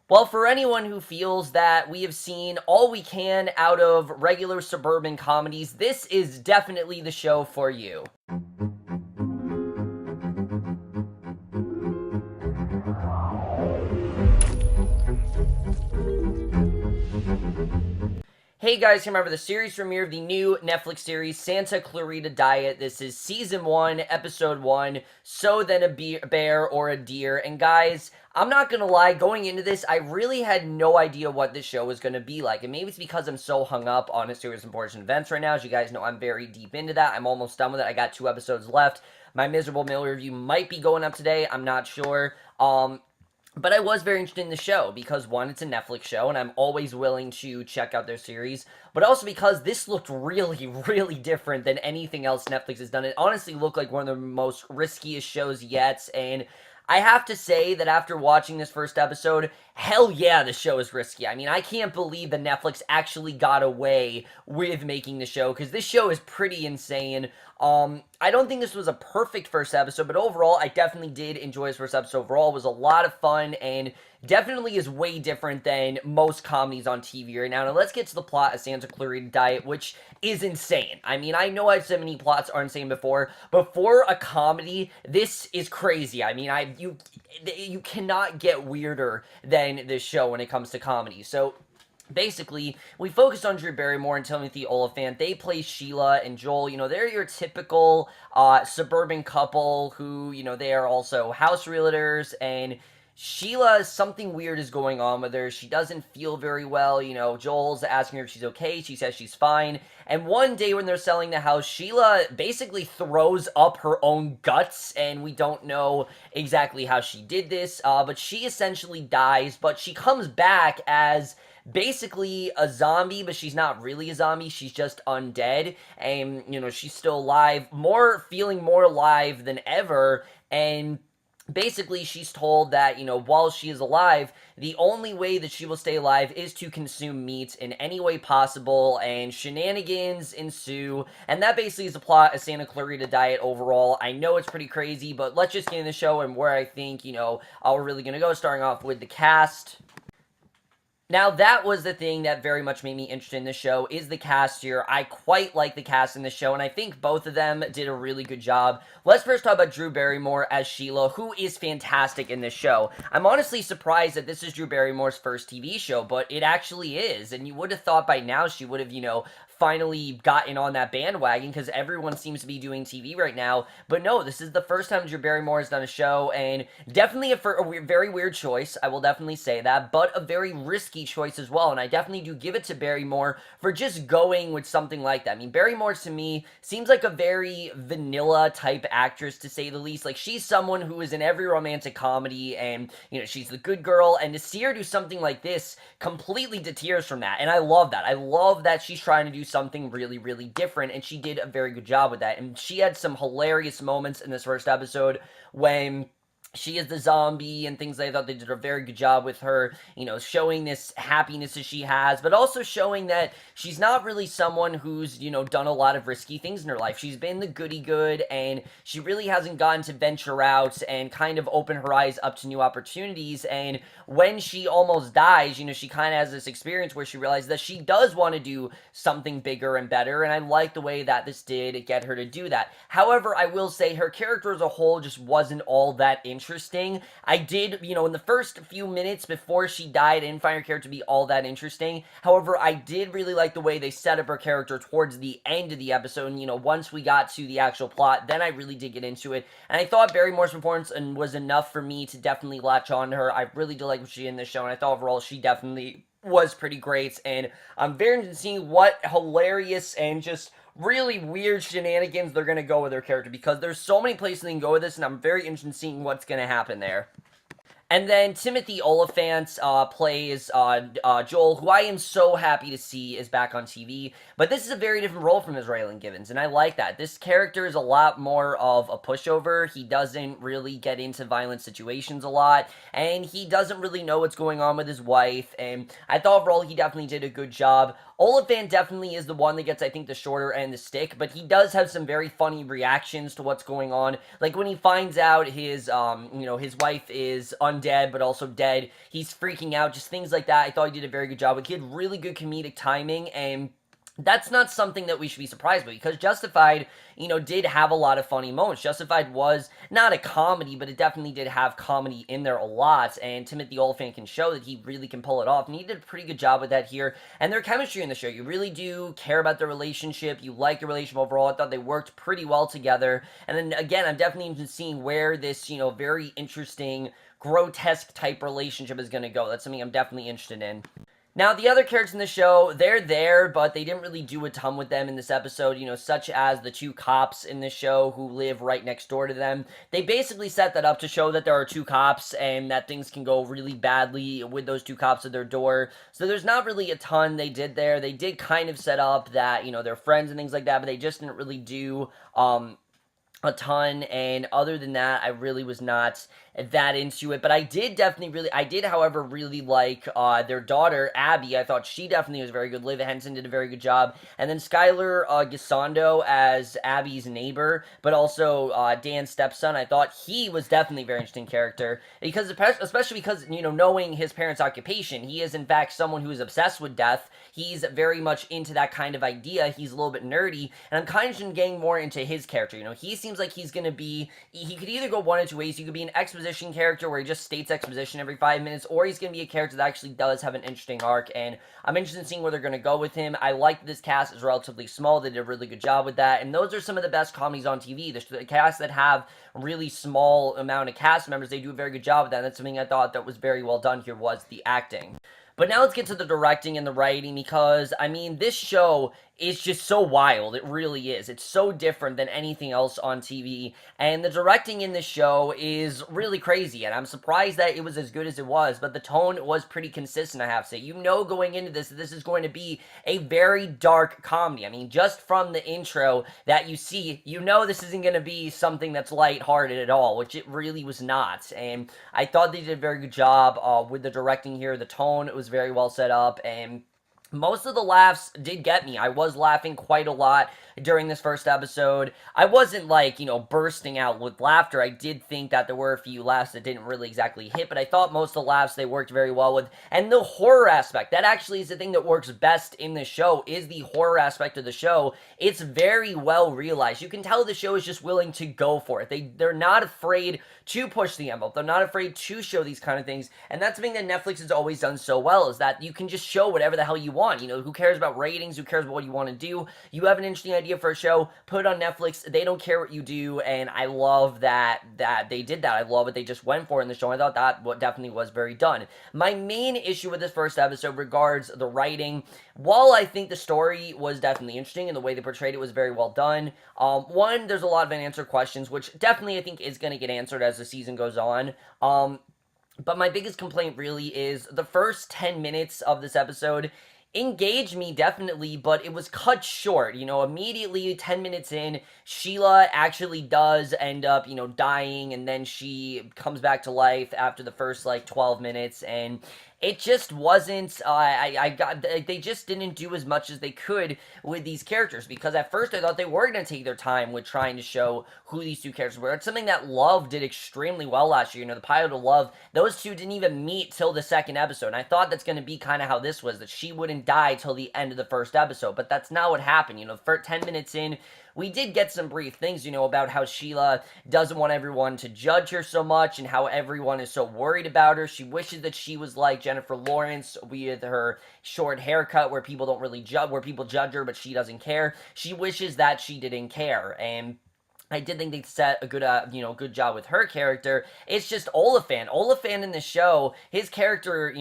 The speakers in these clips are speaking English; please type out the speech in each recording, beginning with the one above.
Well, for anyone who feels that we have seen all we can out of regular suburban comedies, this is definitely the show for you. Hey guys, remember the series premiere of the new Netflix series Santa Clarita Diet. This is season 1, episode 1, So Then a Bear or a Deer. And guys, I'm not gonna lie, going into this, I really had no idea what this show was gonna be like. And maybe it's because I'm so hung up on a series of important events right now. As you guys know, I'm very deep into that. I'm almost done with it. I got 2 episodes left. My miserable meal review might be going up today. I'm not sure. But I was very interested in the show because, one, it's a Netflix show, and I'm always willing to check out their series, but also because this looked really, really different than anything else Netflix has done. It honestly looked like one of the most riskiest shows yet, and I have to say that after watching this first episode, hell yeah, the show is risky. I mean, I can't believe that Netflix actually got away with making the show, because this show is pretty insane. I don't think this was a perfect first episode, but overall, I definitely did enjoy this first episode. Overall, it was a lot of fun, and definitely is way different than most comedies on TV right now. Now, let's get to the plot of Santa Clarita Diet, which is insane. I mean, I know I've said many plots are insane before, but for a comedy, this is crazy. I mean, you cannot get weirder than this show when it comes to comedy. So, basically, we focused on Drew Barrymore and Timothy Oliphant. They play Shelia and Joel. You know, they're your typical suburban couple who, you know, they are also house realtors, and Sheila, something weird is going on with her. She doesn't feel very well. You know, Joel's asking her if she's okay. She says she's fine. And one day when they're selling the house, Sheila basically throws up her own guts, and we don't know exactly how she did this, but she essentially dies, but she comes back as basically a zombie, but she's not really a zombie. She's just undead, and you know, she's still alive, feeling more alive than ever. And basically, she's told that, you know, while she is alive, the only way that she will stay alive is to consume meat in any way possible, and shenanigans ensue. And that basically is the plot of Santa Clarita Diet overall. I know it's pretty crazy, but let's just get in the show and where I think, you know, we're really gonna go, starting off with the cast. Now, that was the thing that very much made me interested in the show, is the cast here. I quite like the cast in the show, and I think both of them did a really good job. Let's first talk about Drew Barrymore as Sheila, who is fantastic in this show. I'm honestly surprised that this is Drew Barrymore's first TV show, but it actually is, and you would have thought by now she would have, you know, finally gotten on that bandwagon, because everyone seems to be doing TV right now. But no, this is the first time Drew Barrymore has done a show, and definitely a very weird choice, I will definitely say that, but a very risky choice as well. And I definitely do give it to Barrymore for just going with something like that. I mean, Barrymore to me seems like a very vanilla type actress, to say the least. Like, she's someone who is in every romantic comedy, and you know, she's the good girl, and to see her do something like this completely deters from that. And I love that. I love that she's trying to do something really, really different, and she did a very good job with that. And she had some hilarious moments in this first episode when she is the zombie and things. I thought they did a very good job with her, you know, showing this happiness that she has, but also showing that she's not really someone who's, you know, done a lot of risky things in her life. She's been the goody good, and she really hasn't gotten to venture out and kind of open her eyes up to new opportunities. And when she almost dies, you know, she kind of has this experience where she realizes that she does want to do something bigger and better, and I like the way that this did get her to do that. However, I will say her character as a whole just wasn't all that interesting. I did, you know, in the first few minutes before she died, I didn't find her character to be all that interesting. However, I did really like the way they set up her character towards the end of the episode, and, you know, once we got to the actual plot, then I really did get into it, and I thought Barrymore's performance was enough for me to definitely latch on to her. I really do like what she did in this show, and I thought overall she definitely was pretty great, and I'm very interested in seeing what hilarious and just really weird shenanigans they're going to go with their character, because there's so many places they can go with this, and I'm very interested in seeing what's going to happen there. And then Timothy Oliphant plays Joel, who I am so happy to see is back on TV. But this is a very different role from Raylan Givens, and I like that. This character is a lot more of a pushover. He doesn't really get into violent situations a lot, and he doesn't really know what's going on with his wife. And I thought overall he definitely did a good job. Oliphant definitely is the one that gets, I think, the shorter end of the stick, but he does have some very funny reactions to what's going on. Like when he finds out his, you know, his wife is undead dead, but also dead. He's freaking out, just things like that. I thought he did a very good job. He had really good comedic timing, and that's not something that we should be surprised by, because Justified, did have a lot of funny moments. Justified was not a comedy, but it definitely did have comedy in there a lot, and Timothy Olyphant can show that he really can pull it off, and he did a pretty good job with that here. And their chemistry in the show, you really do care about their relationship, you like the relationship overall. I thought they worked pretty well together, and then again, I'm definitely interested in seeing where this, very interesting, grotesque type relationship is going to go. That's something I'm definitely interested in. Now, the other characters in the show, they're there, but they didn't really do a ton with them in this episode, such as the two cops in the show who live right next door to them. They basically set that up to show that there are two cops and that things can go really badly with those two cops at their door. So there's not really a ton they did there. They did kind of set up that, they're friends and things like that, but they just didn't really do, a ton, and other than that, I really was not that into it, but I did, however, really like their daughter, Abby. I thought she definitely was very good. Liv Henson did a very good job, and then Skylar Gisondo as Abby's neighbor, but also Dan's stepson. I thought he was definitely a very interesting character, because especially because, knowing his parents' occupation, he is in fact someone who is obsessed with death. He's very much into that kind of idea. He's a little bit nerdy, and I'm kind of getting more into his character. He seems like he could either go one of two ways. He could be an exposition character where he just states exposition every 5 minutes, or he's going to be a character that actually does have an interesting arc, and I'm interested in seeing where they're going to go with him. I like that this cast is relatively small. They did a really good job with that, and those are some of the best comedies on TV. The casts that have really small amount of cast members, they do a very good job with that, and that's something I thought that was very well done here, was the acting. But now let's get to the directing and the writing, because, this show is just so wild. It really is. It's so different than anything else on TV, and the directing in this show is really crazy, and I'm surprised that it was as good as it was, but the tone was pretty consistent, I have to say. Going into this is going to be a very dark comedy. Just from the intro that you see, this isn't going to be something that's lighthearted at all, which it really was not, and I thought they did a very good job with the directing here. The tone was very well set up, and most of the laughs did get me. I was laughing quite a lot during this first episode. I wasn't bursting out with laughter. I did think that there were a few laughs that didn't really exactly hit, but I thought most of the laughs they worked very well with. And the horror aspect, that actually is the thing that works best in the show, is the horror aspect of the show. It's very well realized. You can tell the show is just willing to go for it. They're not afraid to push the envelope. They're not afraid to show these kind of things. And that's something that Netflix has always done so well, is that you can just show whatever the hell you want. Who cares about ratings? Who cares about what you want to do? You have an interesting idea for a show, put it on Netflix. They don't care what you do, and I love that they did that. I love what they just went for in the show. I thought that definitely was very done. My main issue with this first episode regards the writing. While I think the story was definitely interesting and the way they portrayed it was very well done, one, there's a lot of unanswered questions, which definitely I think is going to get answered as the season goes on. But my biggest complaint really is the first 10 minutes of this episode engaged me, definitely, but it was cut short. Immediately 10 minutes in, Sheila actually does end up, dying, and then she comes back to life after the first 12 minutes, and it just wasn't, they just didn't do as much as they could with these characters, because at first I thought they were going to take their time with trying to show who these two characters were. It's something that Love did extremely well last year. The pilot of Love, those two didn't even meet till the second episode, and I thought that's going to be kind of how this was, that she wouldn't die till the end of the first episode, but that's not what happened. For 10 minutes in, we did get some brief things, about how Sheila doesn't want everyone to judge her so much, and how everyone is so worried about her. She wishes that she was like Jennifer Lawrence with her short haircut, where people don't really judge, where people judge her, but she doesn't care. She wishes that she didn't care, and I did think they set a good job with her character. It's just Oliphant in the show, his character,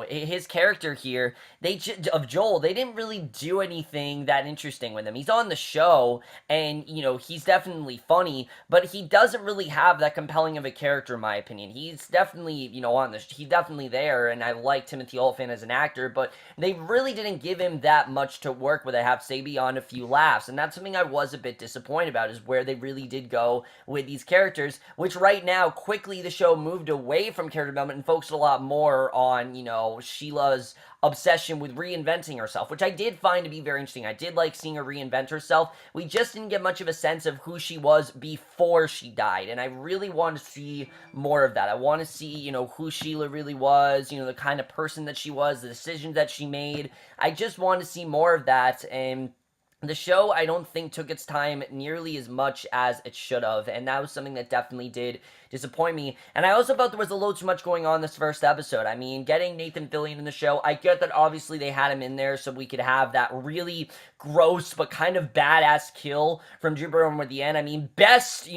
his character here, of Joel, they didn't really do anything that interesting with him. He's on the show, and, he's definitely funny, but he doesn't really have that compelling of a character, in my opinion. He's definitely, he's definitely there, and I like Timothy Olyphant as an actor, but they really didn't give him that much to work with, I have to say, beyond a few laughs, and that's something I was a bit disappointed disappointed about, is where they really did go with these characters, which right now, quickly the show moved away from character development and focused a lot more on, Sheila's obsession with reinventing herself, which I did find to be very interesting. I did like seeing her reinvent herself. We just didn't get much of a sense of who she was before she died, and I really want to see more of that. I want to see, who Sheila really was, the kind of person that she was, the decisions that she made. I just want to see more of that, and the show, I don't think, took its time nearly as much as it should have, and that was something that definitely did disappoint me. And I also felt there was a little too much going on this first episode. I mean, getting Nathan Fillion in the show, I get that obviously they had him in there so we could have that really gross but kind of badass kill from Drew Barrymore at the end. I mean, best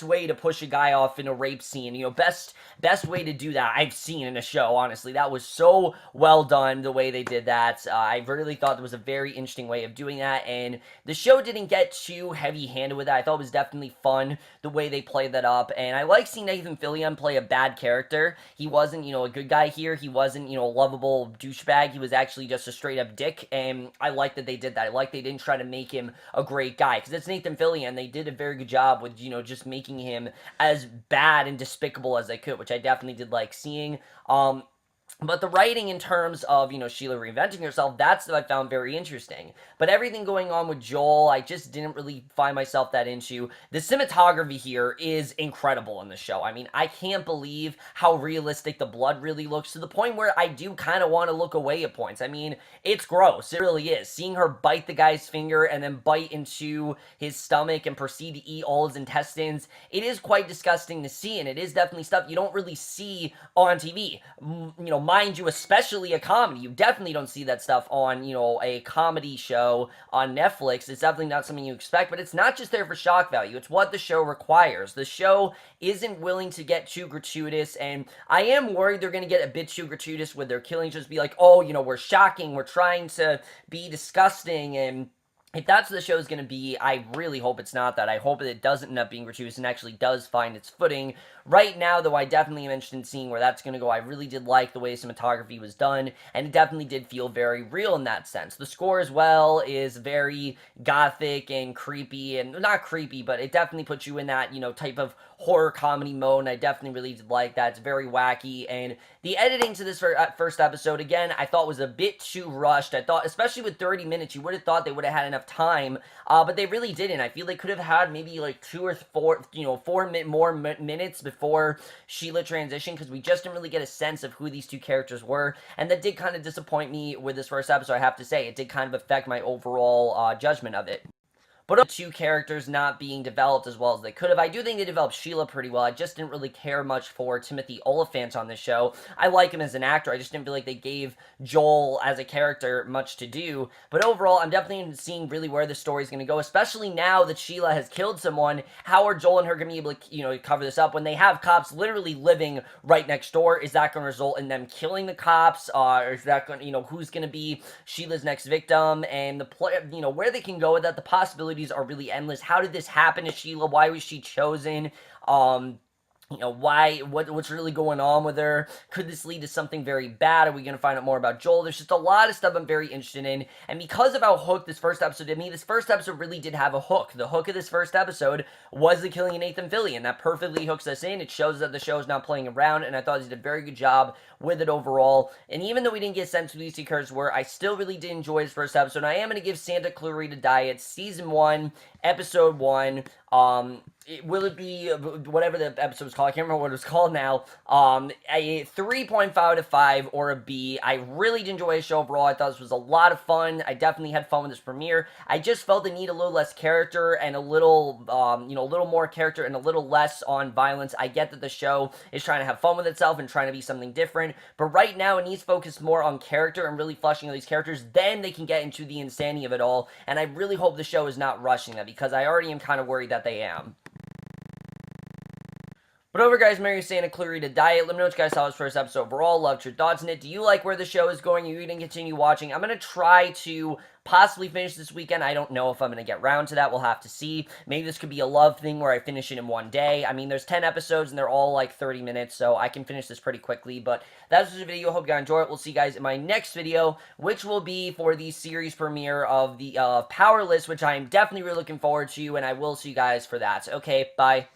way to push a guy off in a rape scene, best way to do that I've seen in a show, honestly. That was so well done, the way they did that. I really thought there was a very interesting way of doing that, and the show didn't get too heavy-handed with that. I thought it was definitely fun, the way they played that up, and I like seeing Nathan Fillion play a bad character. He wasn't, a good guy here. He wasn't, a lovable douchebag. He was actually just a straight-up dick, and I like that they did that. I like they didn't try to make him a great guy, because it's Nathan Fillion. They did a very good job with, just making him as bad and despicable as they could, which I definitely did like seeing. But the writing in terms of, Sheila reinventing herself, that's what I found very interesting. But everything going on with Joel, I just didn't really find myself that into. The cinematography here is incredible in the show. I mean, I can't believe how realistic the blood really looks, to the point where I do kind of want to look away at points. I mean, it's gross. It really is. Seeing her bite the guy's finger and then bite into his stomach and proceed to eat all his intestines, it is quite disgusting to see, and it is definitely stuff you don't really see on TV. Mind you, especially a comedy. You definitely don't see that stuff on, a comedy show on Netflix. It's definitely not something you expect, but it's not just there for shock value. It's what the show requires. The show isn't willing to get too gratuitous, and I am worried they're going to get a bit too gratuitous with their killings, just be like, oh, we're shocking, we're trying to be disgusting, and if that's what the show's going to be, I really hope it's not that. I hope that it doesn't end up being gratuitous and actually does find its footing. Right now, though, I definitely am interested in seeing where that's going to go. I really did like the way cinematography was done, and it definitely did feel very real in that sense. The score as well is very gothic and creepy, and not creepy, but it definitely puts you in that, type of horror comedy mode, and I definitely really did like that. It's very wacky, and the editing to this first episode, again, I thought was a bit too rushed. I thought, especially with 30 minutes, you would have thought they would have had enough time, but they really didn't. I feel they could have had maybe like 2 or 4, 4 more minutes before Sheila transitioned, because we just didn't really get a sense of who these two characters were, and that did kind of disappoint me with this first episode, I have to say. It did kind of affect my overall judgment of it. But the two characters not being developed as well as they could have. I do think they developed Sheila pretty well. I just didn't really care much for Timothy Olyphant on this show. I like him as an actor. I just didn't feel like they gave Joel as a character much to do. But overall, I'm definitely seeing really where the story's going to go, especially now that Sheila has killed someone. How are Joel and her going to be able to, cover this up when they have cops literally living right next door? Is that going to result in them killing the cops? Or is that going to, who's going to be Sheila's next victim? And where they can go with that, the possibilities are really endless. How did this happen to Sheila? Why was she chosen? What's really going on with her? Could this lead to something very bad? Are we going to find out more about Joel? There's just a lot of stuff I'm very interested in, and because of how hooked this first episode did me, this first episode really did have a hook. The hook of this first episode was the killing of Nathan Fillion. That perfectly hooks us in. It shows that the show is not playing around, and I thought they did a very good job with it overall. And even though we didn't get a sense of who these two characters were, I still really did enjoy this first episode. I am going to give Santa Clarita Diet Season 1, Episode 1, will it be, whatever the episode was called, I can't remember what it was called now, a 3.5 out of 5 or a B. I really did enjoy the show overall. I thought this was a lot of fun. I definitely had fun with this premiere. I just felt they need a little less character and a little, a little more character and a little less on violence. I get that the show is trying to have fun with itself and trying to be something different, but right now it needs to focus more on character and really fleshing out these characters. Then they can get into the insanity of it all, and I really hope the show is not rushing that, because I already am kind of worried that they am. But over, guys, Mary Santa Clarita Diet. Let me know what you guys saw this first episode overall. Loved your thoughts on it. Do you like where the show is going? Are you going to continue watching? I'm going to try to possibly finish this weekend. I don't know if I'm going to get round to that. We'll have to see. Maybe this could be a love thing where I finish it in one day. I mean, there's 10 episodes and they're all like 30 minutes, so I can finish this pretty quickly. But that's the video. Hope you guys enjoy it. We'll see you guys in my next video, which will be for the series premiere of the Powerless, which I am definitely really looking forward to, and I will see you guys for that. Okay, bye.